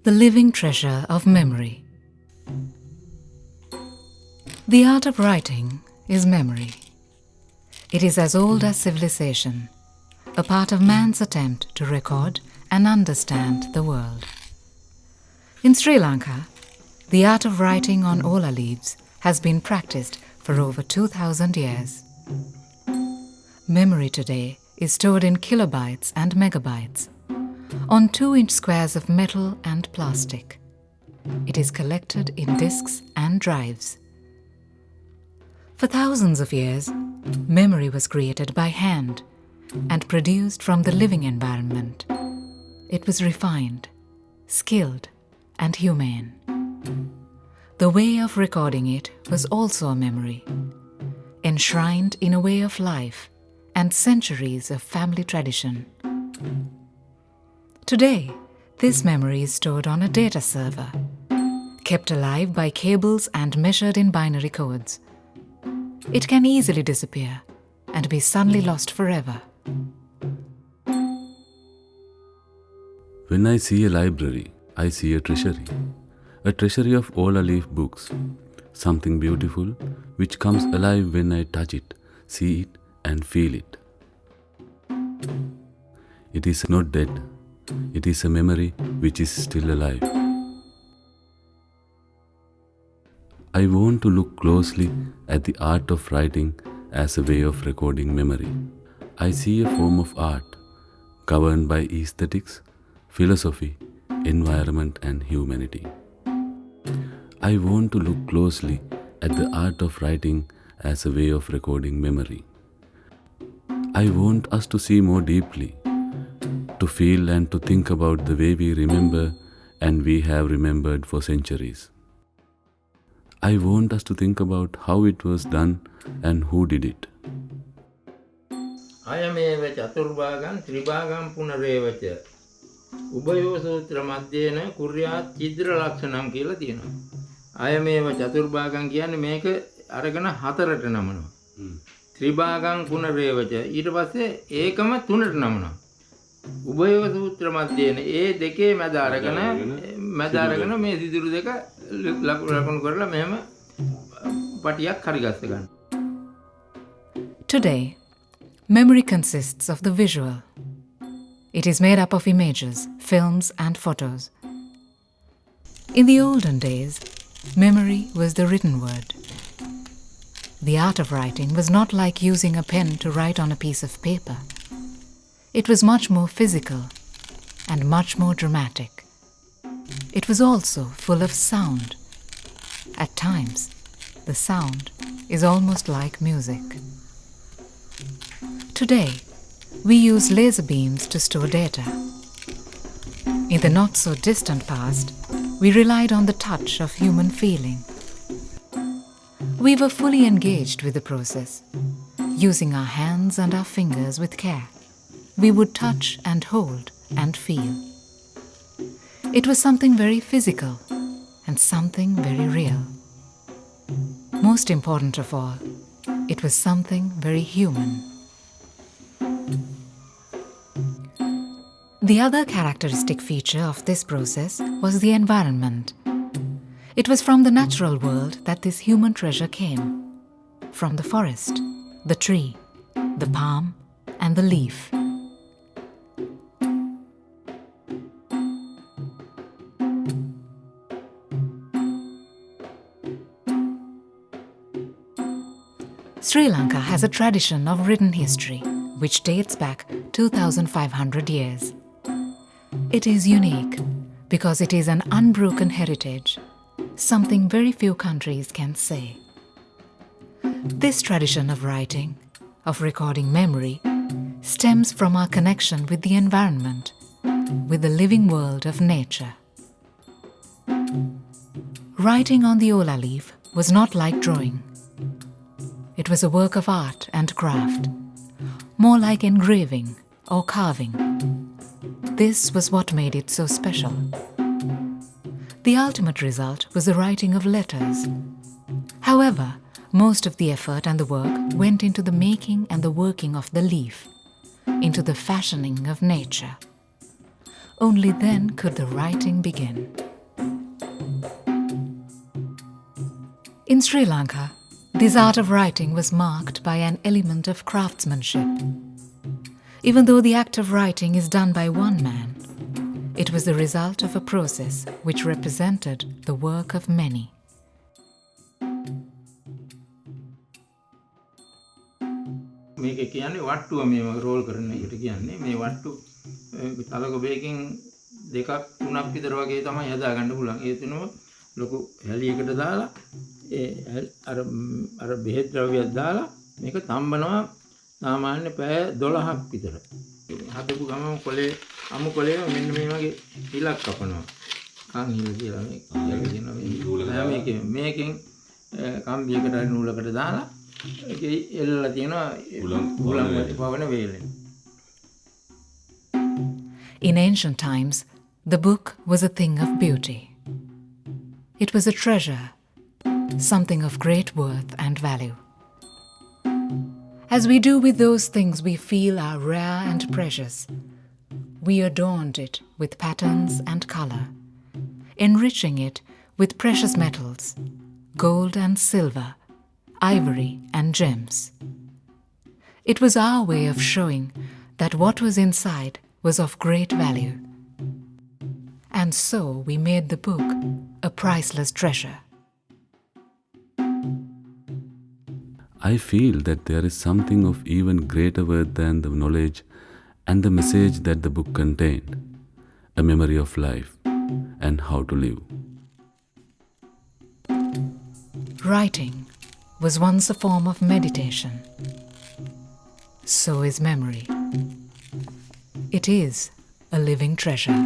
the living treasure of memory. The art of writing is memory. It is as old as civilization, a part of man's attempt to record and understand the world. In Sri Lanka, the art of writing on ola leaves has been practiced for over 2,000 years. Memory today is stored in kilobytes and megabytes, on 2-inch squares of metal and plastic. It is collected in disks and drives. For thousands of years, memory was created by hand and produced from the living environment. It was refined, skilled, and humane. The way of recording it was also a memory, enshrined in a way of life and centuries of family tradition. Today, this memory is stored on a data server, kept alive by cables and measured in binary codes. It can easily disappear and be suddenly lost forever. When I see a library, I see a treasury of ola leaf books, something beautiful which comes alive when I touch it, see it, and feel it. It is not dead, it is a memory which is still alive. I want to look closely at the art of writing as a way of recording memory. I see a form of art governed by aesthetics, philosophy, environment, and humanity. I want to look closely at the art of writing as a way of recording memory. I want us to see more deeply, to feel and to think about the way we remember and we have remembered for centuries. I want us to think about how it was done and who did it. අයමේව චතුර්භාගං ත්‍රිභාගං පුනරේවච උභයෝ සූත්‍ර මධ්‍යේන කුර්යාත් චිද්‍ර ලක්ෂණම් කියලා තියෙනවා. අයමේව චතුර්භාගං කියන්නේ මේක අරගෙන හතරට නමනවා. ත්‍රිභාගං පුනරේවච ඊට පස්සේ ඒකම තුනට නමනවා. උභයෝ සූත්‍ර මධ්‍යේන ඒ දෙකේ මැද අරගෙන මේ සිදුරු දෙක ලකුණු කරලා මෙහෙම පටියක් හරි ගස්ස ගන්න. Today, memory consists of the visual. It is made up of images, films, and photos. In the olden days, memory was the written word. The art of writing was not like using a pen to write on a piece of paper. It was much more physical and much more dramatic. It was also full of sound. At times, the sound is almost like music. Today, we use laser beams to store data. In the not-so-distant past, we relied on the touch of human feeling. We were fully engaged with the process. Using our hands and our fingers with care, we would touch and hold and feel. It was something very physical and something very real. Most important of all, it was something very human. The other characteristic feature of this process was the environment. It was from the natural world that this human treasure came. From the forest, the tree, the palm, and the leaf. Sri Lanka has a tradition of written history which dates back 2,500 years. It is unique because it is an unbroken heritage, something very few countries can say. This tradition of writing, of recording memory, stems from our connection with the environment, with the living world of nature. Writing on the ola leaf was not like drawing. It was a work of art and craft, more like engraving or carving. This was what made it so special. The ultimate result was the writing of letters. However, most of the effort and the work went into the making and the working of the leaf, into the fashioning of nature. Only then could the writing begin. In Sri Lanka, this art of writing was marked by an element of craftsmanship. Even though the act of writing is done by one man, it was the result of a process which represented the work of many. මේක කියන්නේ වට්ටුව මේව roll කරන එකට කියන්නේ මේ වට්ටු තලගොබයකින් දෙකක් තුනක් විතර වගේ තමයි හදාගන්න පුළුවන්. ඒ තුනම ලොකු හැලියකට දාලා අර බෙහෙත් ද්‍රව්‍යයක් දාලා මේක තම්බනවා සාමාන්‍ය පැය 12ක් විතර. හදපු ගමන් කොලේ අමු කොලේ මෙන්න මේ වගේ හිලක් කපනවා. කන් හිල කියලා මේක මේකෙන් කම්බියකට නූලකට දාලා එල්ලලා තියෙනවා උලම් පවන වේලෙන්. In ancient times, the book was a thing of beauty. It was a treasure, something of great worth and value. As we do with those things we feel are rare and precious, we adorned it with patterns and color, enriching it with precious metals, gold and silver, ivory and gems. It was our way of showing that what was inside was of great value. And so we made the book a priceless treasure. I feel that there is something of even greater worth than the knowledge and the message that the book contained, a memory of life and how to live. Writing was once a form of meditation. So is memory. It is a living treasure.